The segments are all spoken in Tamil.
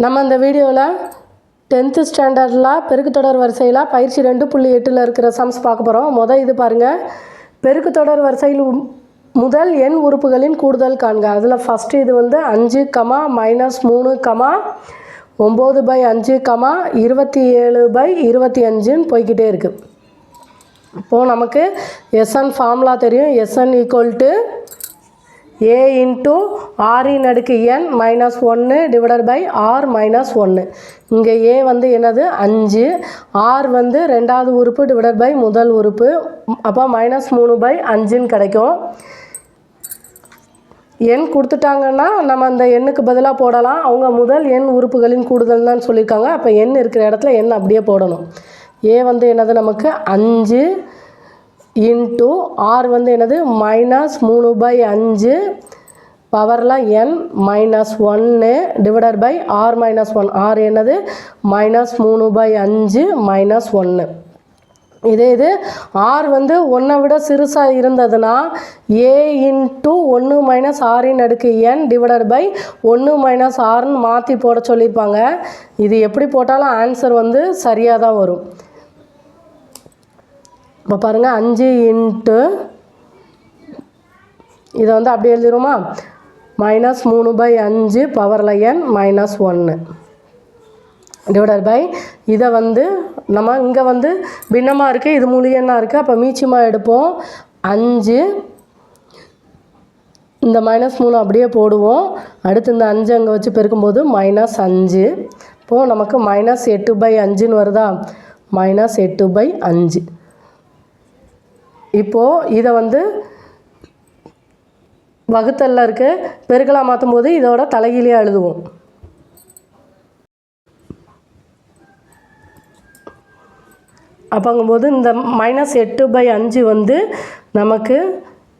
நம்ம இந்த வீடியோவில் 10th ஸ்டாண்டர்டில் பெருக்குத்தொடர் வரிசையில் பயிற்சி 2.8 இருக்கிற சம்ஸ் பார்க்க போகிறோம். இது பாருங்கள், பெருக்குத்தொடர் வரிசையில் முதல் எண் உறுப்புகளின் கூடுதல் காண்க. அதில் ஃபஸ்ட்டு இது வந்து 5, -3, 9/5, 27/25 போய்கிட்டே இருக்குது. இப்போது நமக்கு SN ஃபார்முலா தெரியும். SN = A × r⁻n - 1 / r-1. இங்கே A வந்து என்னது 5, r வந்து ரெண்டாவது உறுப்பு / முதல் உறுப்பு, அப்போ -3/5 கிடைக்கும். எண் கொடுத்துட்டாங்கன்னா நம்ம அந்த எண்ணுக்கு பதிலாக போடலாம். அவங்க முதல் எண் உறுப்புகளின் கூடுதல் தான் சொல்லியிருக்காங்க. அப்போ எண் இருக்கிற இடத்துல எண் அப்படியே போடணும். A வந்து என்னது நமக்கு 5 × r வந்து என்னது -3/5 பவரில் n -1 / r-1. r என்னது -3/5 -1. இது r வந்து 1 விட சிறுசாக இருந்ததுன்னா A × 1 - r⁻n / 1 - rன்னு மாற்றி போட சொல்லியிருப்பாங்க. இது எப்படி போட்டாலும் ஆன்சர் வந்து சரியாக தான் வரும். இப்போ பாருங்கள், 5 இதை வந்து அப்படி எழுதிடுமா, -3/5 பவரில் n -1 இதை வந்து நம்ம இங்கே வந்து பின்னமாக இருக்குது, இது முழு எண்ணாக இருக்குது. அப்போ மீச்சமாக எடுப்போம். 5 இந்த -3 அப்படியே போடுவோம். அடுத்து இந்த 5 அங்கே வச்சு பெருக்கும்போது -5. இப்போது நமக்கு -8/5 வருதா, -8/5. இப்போது இதை வந்து வகுத்தலில் இருக்க பெருக்கலாக மாற்றும் போது இதோட தலைகீழியாக எழுதுவோம். அப்போங்கும்போது இந்த -8/5 வந்து நமக்கு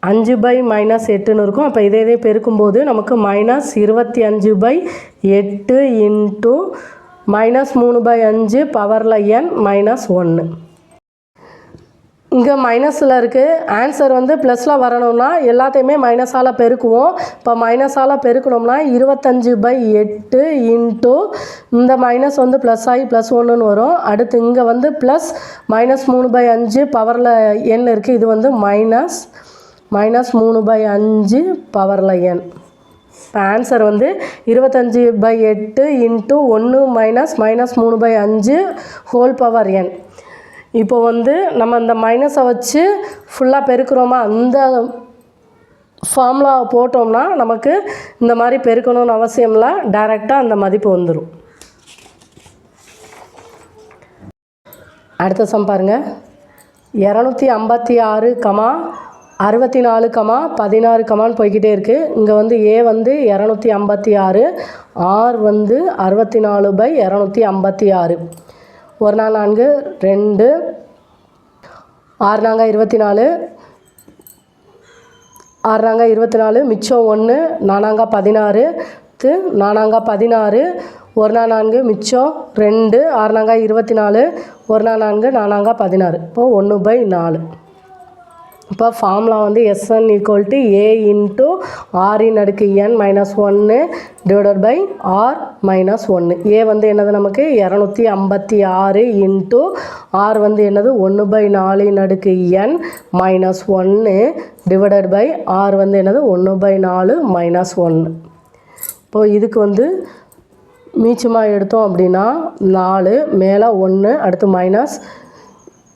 5/-8ன்னு இருக்கும். அப்போ இதே பெருக்கும்போது நமக்கு -25/8 × -3/5 பவரில் n -1. இங்கே மைனஸில் இருக்குது. ஆன்சர் வந்து ப்ளஸில் வரணும்னா எல்லாத்தையுமே மைனஸால் பெருக்குவோம். இப்போ மைனஸால் பெருக்கணும்னா 25/8 இந்த மைனஸ் வந்து ப்ளஸ் ஆகி +1ன்னு வரும். அடுத்து இங்கே வந்து ப்ளஸ் -3/5 பவரில் n இருக்குது. இது வந்து -3/5 பவரில் n. இப்போ ஆன்சர் வந்து 25/8 × 1 - -3/5 ஹோல் பவர் n. இப்போ வந்து நம்ம இந்த மைனஸை வச்சு ஃபுல்லாக பெருக்கிறோமா, அந்த ஃபார்முலாவை போட்டோம்னா நமக்கு இந்த மாதிரி பெருக்கணும்னு அவசியம் இல்லை, டைரெக்டாக அந்த மதிப்பு வந்துடும். அடுத்த சம் பாருங்கள், 256, 64, 16 போய்கிட்டே இருக்குது. இங்கே வந்து A வந்து 256, R வந்து 64/256. 1 4 4 2 6 4 24 6 4 24 மிச்சம் 1 4 16 4 16 1 4 மிச்சம் 2 6 4 24 1 4 4 16. இப்போ 1/4. இப்போ ஃபார்முலா வந்து SN = A × r⁻n - 1 / r-1. A வந்து என்னது நமக்கு 256 r வந்து என்னது 1/4 n - 1 r வந்து என்னது 1/4 -1. இப்போது இதுக்கு வந்து மீச்சமாக எடுத்தோம் அப்படின்னா 4 மேலே 1 அடுத்து மைனஸ்,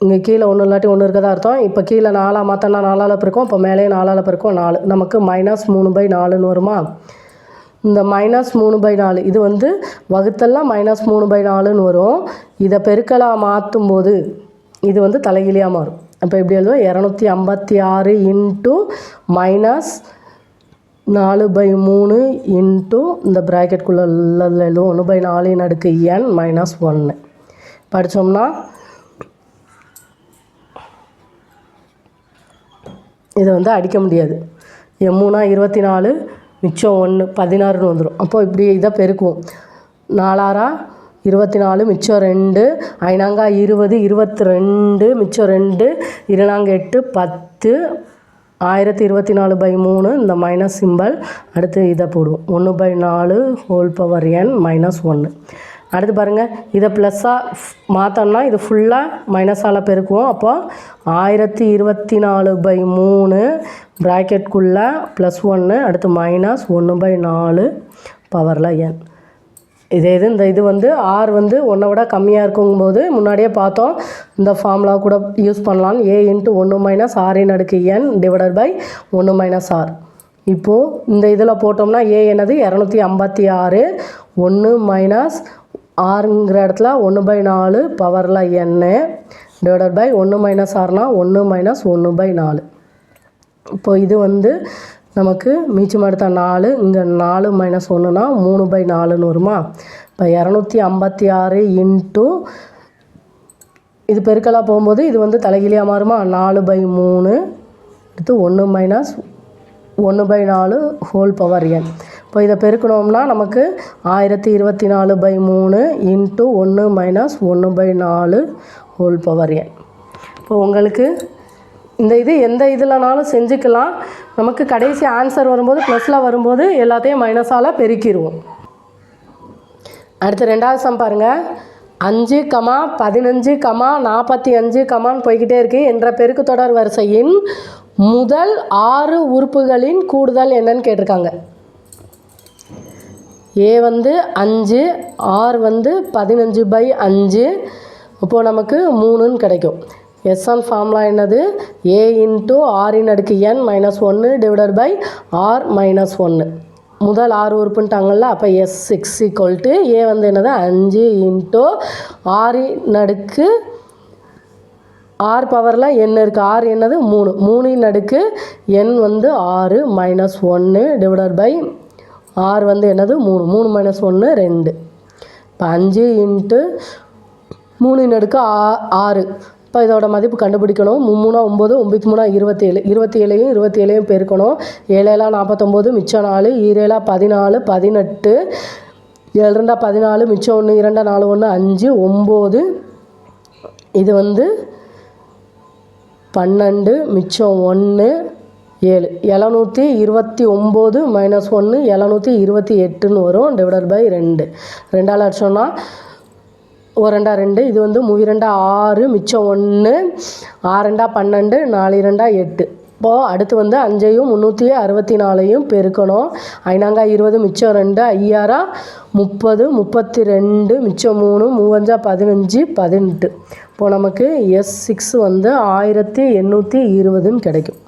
இங்கே கீழே 1 இல்லாட்டி 1 இருக்கதா அர்த்தம். இப்போ கீழே 4 மாற்றினா 4ஆல் பெருக்கும். இப்போ மேலே 4ஆல் பெருக்கும் 4. நமக்கு -3/4ன்னு வருமா. இந்த -3/4 இது வந்து வகுத்தெல்லாம் -3/4ன்னு வரும். இதை பெருக்கலாக மாற்றும் போது இது வந்து தலைகீழியாக மாறும். அப்போ எப்படி எழுதுவோம், 256 -4/3 இந்த ப்ராக்கெட்டுக்குள்ளே உள்ளதில் எழுதுவோம் 1/4 n -1 படித்தோம்னா இதை வந்து அடிக்க முடியாது. 3 24 மிச்சம் 1 16ன்னு வந்துடும். அப்போ இப்படி இதை பெருக்குவோம். 4 24 மிச்சம் 2 5 20 22 மிச்சம் 2 2 8 10 1024/3 இந்த மைனஸ் சிம்பல். அடுத்து இதை போடுவோம் 1/4 ஹோல் பவர் n மைனஸ் 1. அடுத்து பாருங்கள், இதை ப்ளஸ்ஸாக மாற்றோம்னா இது ஃபுல்லாக மைனஸால் பெருக்குவோம். அப்போ 1024/3 ப்ராக்கெட்குள்ளே +1 அடுத்து மைனஸ் 1/4 பவரில் n. இந்த இது வந்து r வந்து 1 விட கம்மியாக இருக்கும்போது முன்னாடியே பார்த்தோம், இந்த ஃபார்முலா கூட யூஸ் பண்ணலாம். a × 1 - r ன் அடுக்கு n டிவைடட் பை 1 - r. இப்போது இந்த இதில் போட்டோம்னா a என்னது 256, 1 - rங்கிற இடத்துல 1/4 பவரில் n டிவைடட் பை 1 - rனா 1 - 1/4. இப்போது இது வந்து நமக்கு மீச்சம் எடுத்த 4, இங்கே 4 - 1னா 3/4ன்னு வருமா. இப்போ 256 இன்ட்டு இது பெருக்கலாக போகும்போது இது வந்து தலைகீழியாக மாறுமா. 4/3 அடுத்து 1 - 1/4 ஹோல் பவர் n. இப்போ இதை பெருக்கணும்னா நமக்கு 1024/3 இன்ட்டு 1 - 1/4 ஹோல் பவர் n. இப்போ உங்களுக்கு இந்த இது எந்த இதில்னாலும் செஞ்சுக்கலாம். நமக்கு கடைசி ஆன்சர் வரும்போது ப்ளஸில் வரும்போது எல்லாத்தையும் மைனஸால் பெருக்கிடுவோம். அடுத்து ரெண்டாவது சம் பாருங்கள். 5, 15, 45 போய்கிட்டே இருக்குது என்ற பெருக்கு தொடர் வரிசையின் முதல் 6 உறுப்புகளின் கூடுதல் என்னன்னு கேட்டிருக்காங்க. a வந்து 5, r வந்து 15/5. இப்போது நமக்கு 3ன்னு கிடைக்கும். S1 ஃபார்முலா என்னது, a × r ன் அடுக்கு n minus 1 divided by r minus 1. முதல் 6 உறுப்புன்ட்டாங்கல்ல. அப்போ S6 = a வந்து என்னது 5 × r ன் அடுக்கு r பவரில் n இருக்குது. r என்னது 3, 3ன் அடுக்கு n வந்து 6 மைனஸ் 1 டிவைடட் பை r வந்து என்னது 3, 3 - 1 2. இப்போ 5 × 3ன் அடுக்கு 6. இப்போ இதோட மதிப்பு கண்டுபிடிக்கணும். 3 - 9, 9 - 3 27, 27யும் 27யும் பெருக்கணும். 7 - 49 மிச்சம் 4, 7 - 14, 18, 7 - 14 மிச்சம் 1, 2 - 4 1 5, 9. இது வந்து 12 மிச்சம் 1 7, 729 - 1 728ன்னு வரும் டிவைடட் பை 2. 2ஆல் அடிச்சோம்னா 1 2 2. இது வந்து 3 2 6 மிச்சம் 1, 6 2 12, 4 2 8. இப்போது அடுத்து வந்து 5யும் 364யும் பெருக்கணும். 5 20 மிச்சம் 2, 5 30, 32 மிச்சம் 3, 3 15, 18. இப்போது நமக்கு S6 வந்து 1820ன்னு கிடைக்கும்.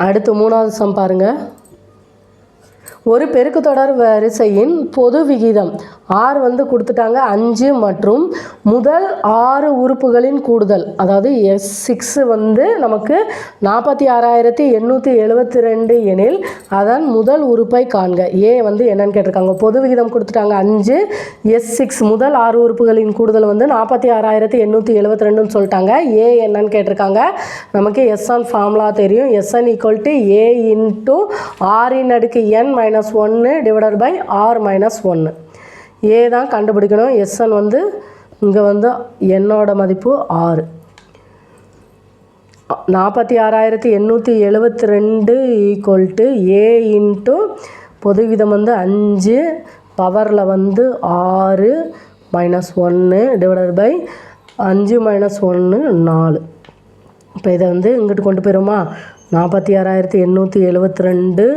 அடுத்து 3வது சம் பாருங்கள். ஒரு பெருக்கு தொடர் வரிசையின் பொது விகிதம் r வந்து கொடுத்துட்டாங்க 5 மற்றும் முதல் 6 உறுப்புகளின் கூடுதல், அதாவது S6 வந்து நமக்கு 46,872 எனில் அதன் முதல் உறுப்பை காண்க. a வந்து என்னன்னு கேட்டிருக்காங்க. பொது விகிதம் கொடுத்துட்டாங்க 5, S6 முதல் 6 உறுப்புகளின் கூடுதல் வந்து 46,872ன்னு சொல்லிட்டாங்க. a என்னன்னு கேட்டிருக்காங்க. நமக்கு S1 ஃபார்முலா தெரியும். Sn = a × r ன் அடுக்கு n minus 1 divided by r minus 1. a தான் கண்டுபிடிக்கணும். Sn வந்து இங்கே வந்து என்னோட மதிப்பு 6. 46,872 = a × பொது விகிதம் வந்து 5 பவரில் வந்து 6 மைனஸ் 1 டிவைடட் பை 5 மைனஸ் 1 4. இப்போ இதை வந்து இங்கிட்டு கொண்டு போயிடுமா. 46,872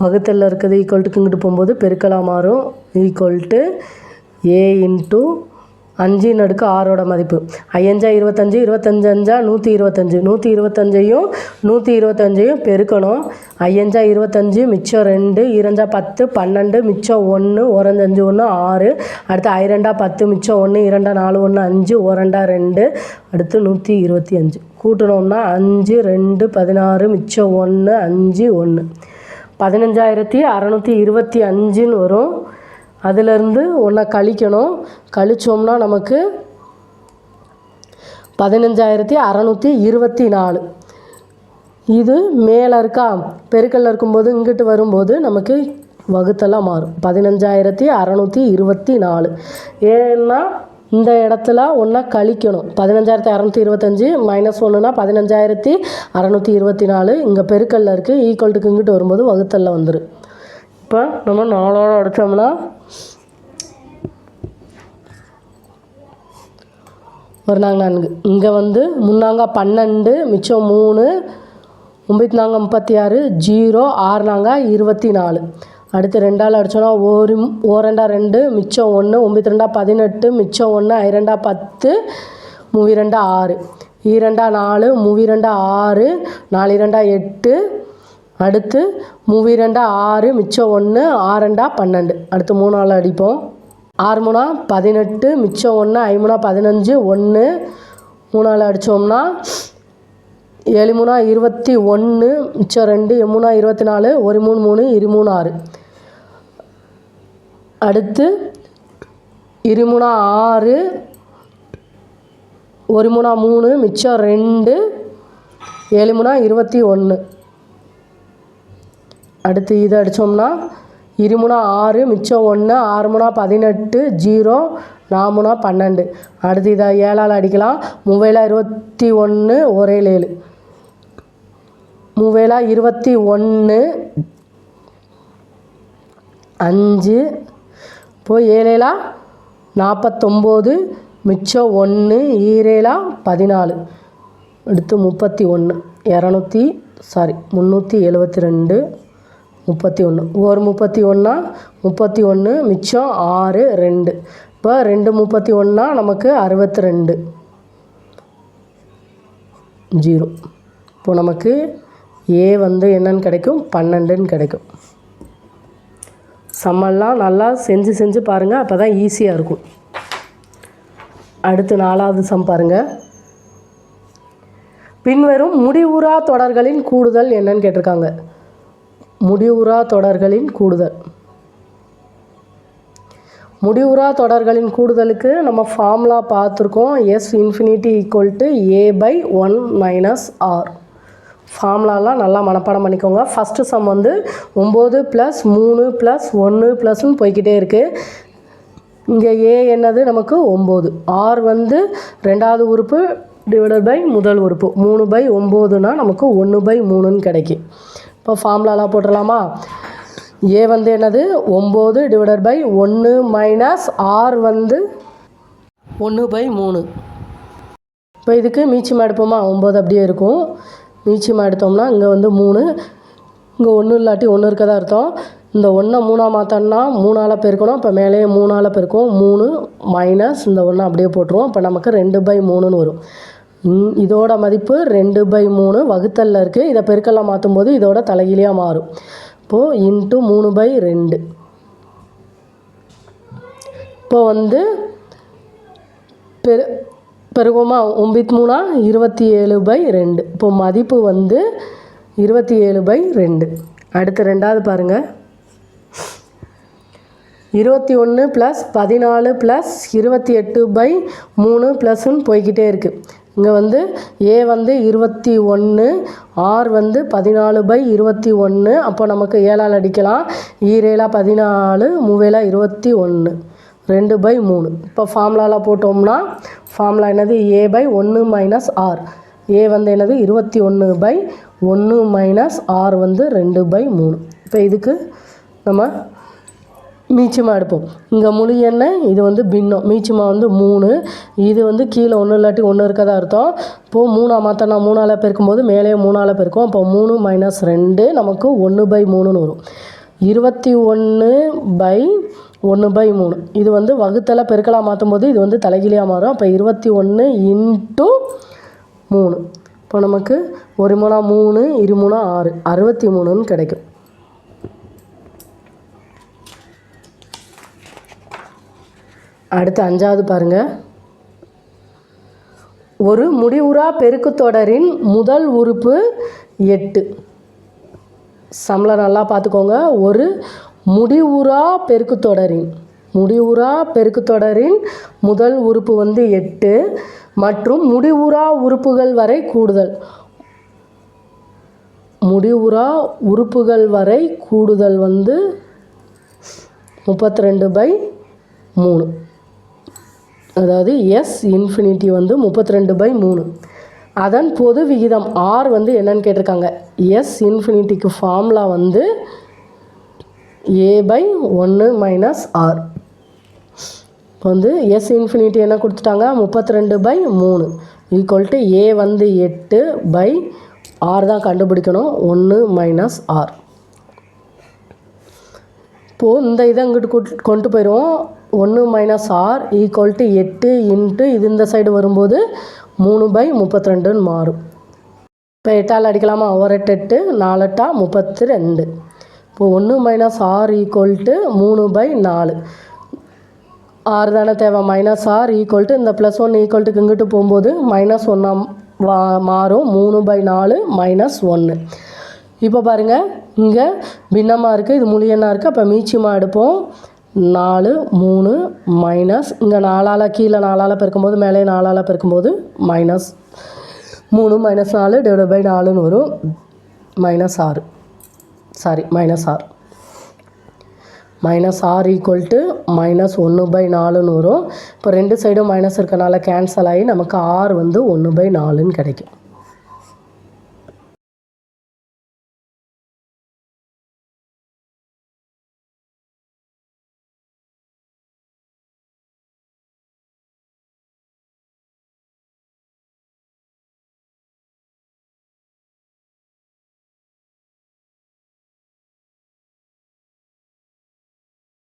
வகுத்தலில் இருக்குது ஈக்குவல்ட்டுக்கு இங்கிட்டு போகும்போது பெருக்கலாக மாறும். ஈக்குவல்ட்டு a × 5ன் அடுக்கு ஆரோட மதிப்பு 5 25, 25 125, 125யும் 125யும் பெருக்கணும். 5 25 மிச்சம் 2, 2 10, 12 மிச்சம் 1, 1 5 1 6. அடுத்து 2 10 மிச்சம் 1, 2 4 1 5, 1 2. அடுத்து 125 கூட்டணும்னா 5 2 16 மிச்சம் 1 5 1 15,625ன்னு வரும். அதிலிருந்து ஒன்றை கழிக்கணும். கழிச்சோம்னா நமக்கு 15,624. இது மேலே இருக்கா, பெருக்கல்ல இருக்கும்போது இங்கிட்டு வரும்போது நமக்கு வகுத்தெல்லாம் மாறும். 15,624. ஏன்னா இந்த இடத்துல ஒன்றா கழிக்கணும். 15,625 மைனஸ் 1னா 15,624. இங்கே பெருக்கல்ல இருக்குது. ஈக்குவல்ட்டுக்கு இங்கிட்டு வரும்போது வகுத்தல்ல வந்துடும். இப்போ நம்ம 4ஓட அடித்தோம்னா ஒரு நாங்க 4. இங்கே வந்து முன்னாங்க 12 மிச்சம் 3 9 நாங்க 36 0 6 நாங்க 24. அடுத்து 2ஆல் அடித்தோன்னா ஓரெண்டா 2 மிச்சம் 1 9 2 18 மிச்சம் 1 2 10 3 2 6 2 4 3 2 6 4 2 8. அடுத்து 3 2 6 மிச்சம் 1 6 2 12. அடுத்து 3ஆல் அடிப்போம். 6 3 18 மிச்சம் 1 5 3 15 1 3ஆல் அடித்தோம்னா 7 3 21 மிச்சம் 2 3 24 1 3 3 23 6. அடுத்து 2 3 6 1 3 3 மிச்சம் 2 7 3 21. அடுத்து இதை அடித்தோம்னா 2 3 6 மிச்சம் 1 6 3 18 0 4 3 12. அடுத்து இதை 7ஆல் அடிக்கலாம். 3 21 1 7 3 21 5. இப்போ 7 49 மிச்சம் 1 7 14. அடுத்து 31 372 31 ஒரு 31 31 மிச்சம் 6 2. இப்போ 2 31 நமக்கு 62 0. இப்போ நமக்கு ஏ வந்து என்னன்னு கிடைக்கும் 12ன்னு கிடைக்கும். சம்மெல்லாம் நல்லா செஞ்சு பாருங்கள், அப்போ தான் ஈஸியாக இருக்கும். அடுத்து 4வது சம் பாருங்கள். பின்வரும் முடிவுறா தொடர்களின் கூடுதல் என்னன்னு கேட்டிருக்காங்க. முடிவுறா தொடர்களின் கூடுதல். முடிவுறா தொடர்களின் கூடுதலுக்கு நம்ம ஃபார்முலா பார்த்துருக்கோம். S infinity = a/1 - r. ஃபார்முலாலாம் நல்லா மனப்பாடம் பண்ணிக்கோங்க. ஃபஸ்ட்டு சம் வந்து 9 + 3 + 1 +ன்னு போய்கிட்டே இருக்குது. இங்கே ஏ என்னது நமக்கு 9. ஆர் வந்து 2வது உறுப்பு / முதல் உறுப்பு 3/9னா நமக்கு 1/3ன்னு கிடைக்கும். இப்போ ஃபார்முலாலாம் போட்டுடலாமா. ஏ வந்து என்னது 9 / 1 - ஆர் வந்து 1/3. இப்போ இதுக்கு மீச்சமாக எடுப்போமா. 9 அப்படியே இருக்கும். மீச்சமாக எடுத்தோம்னா இங்கே வந்து 3, இங்கே 1 இல்லாட்டி 1 இருக்கதா அர்த்தம். இந்த 1 3ஆக மாற்றோம்னா 3ஆல் பெருக்கணும். இப்போ மேலேயே 3ஆல் பெருக்கும். 3 மைனஸ் இந்த 1 அப்படியே போட்டுருவோம். இப்போ நமக்கு 2/3ன்னு வரும். இதோட மதிப்பு 2/3 வகுத்தலில் இருக்குது. இதை பெருக்கெல்லாம் மாற்றும் போது இதோட தலைகீழியாக மாறும். இப்போது × 3/2. இப்போ வந்து பெருகுமா 9 3 27/2. இப்போ மதிப்பு வந்து 27/2. அடுத்து 2வது பாருங்கள். 21 + 14 + 28/3 +ன்னு போய்கிட்டே இருக்குது. இங்கே வந்து ஏ வந்து 21, ஆர் வந்து 14/21. அப்போ நமக்கு 7ஆல் அடிக்கலாம். 7 14 3 21 2/3. இப்போ ஃபார்முலாவில் போட்டோம்னா ஃபார்முலா என்னது a/1 - ஆர். ஏ வந்து என்னது 21/1 - ஆர் வந்து 2/3. இப்போ இதுக்கு நம்ம மீச்சமாக எடுப்போம். இங்கே முழு எண்ணெய், இது வந்து பின்னம். மீச்சமாக வந்து 3, இது வந்து கீழே 1 இல்லாட்டி 1 இருக்கதா அர்த்தம். இப்போது 3ஆக மாற்றினா 3ஆல் பெருக்கும்போது மேலே 3ஆல் பெருக்கும். அப்போ 3 - 2 நமக்கு 1/3ன்னு வரும். 21/1/3. இது வந்து வகுத்தலை பெருக்கலாக மாற்றும் போது இது வந்து தலைகீழியாக மாறும். அப்போ 21 × 3. இப்போ நமக்கு 1 3 3 2 3 6 63ன்னு கிடைக்கும். அடுத்து 5வது பாருங்கள். ஒரு முடிவுறா பெருக்குத்தொடரின் முதல் உறுப்பு 8. சம்மில் நல்லா பார்த்துக்கோங்க. ஒரு முடிவுறா பெருக்குத்தொடரின் முதல் உறுப்பு வந்து 8 மற்றும் முடிவுறா உறுப்புகள் வரை கூடுதல். முடிவுறா உறுப்புகள் வரை கூடுதல் வந்து 32/3. அதாவது எஸ் இன்ஃபினிட்டி வந்து 32/3. அதன் பொது விகிதம் ஆர் வந்து என்னன்னு கேட்டிருக்காங்க. எஸ் இன்ஃபினிட்டிக்கு ஃபார்முலா வந்து a/1 - r. இப்போ வந்து எஸ் இன்ஃபினிட்டி என்ன கொடுத்துட்டாங்க, 32/3 ஈக்குவல் டு ஏ வந்து 8/r தான் கண்டுபிடிக்கணும், 1 - r. இப்போது இந்த இதை இங்கிட்டு கொண்டு போயிடும். 1 - r ஈக்குவல் டு 8 இன்ட்டு இது இந்த சைடு வரும்போது 3/32ன்னு மாறும். இப்போ 8ஆல் அடிக்கலாமா, 1 8 4 32. இப்போது 1 - r ஈக்குவல் டு 3/4. r தானே தேவை. -r ஈக்குவல் டு இந்த +1 ஈக்குவல் டு இங்கிட்டு போகும்போது -1 மாறும், 3/4 -1. இப்போ பாருங்கள், இங்கே பின்னமாக இருக்குது, இது முழு எண்ணாக இருக்குது. அப்போ மீச்சமாக எடுப்போம். 4 3 மைனஸ் இங்கே 4ஆல் கீழே 4ஆல் பெருக்கும்போது மேலே 4ஆல் பெருக்கும்போது -3 - 4 / 4ன்னு வரும். -6 sorry -r -r equal to -1/4ன்னு வரும். இப்போ ரெண்டு சைடும் மைனஸ் இருக்கனால கேன்சல் ஆகி நமக்கு r வந்து 1/4ன்னு கிடைக்கும்.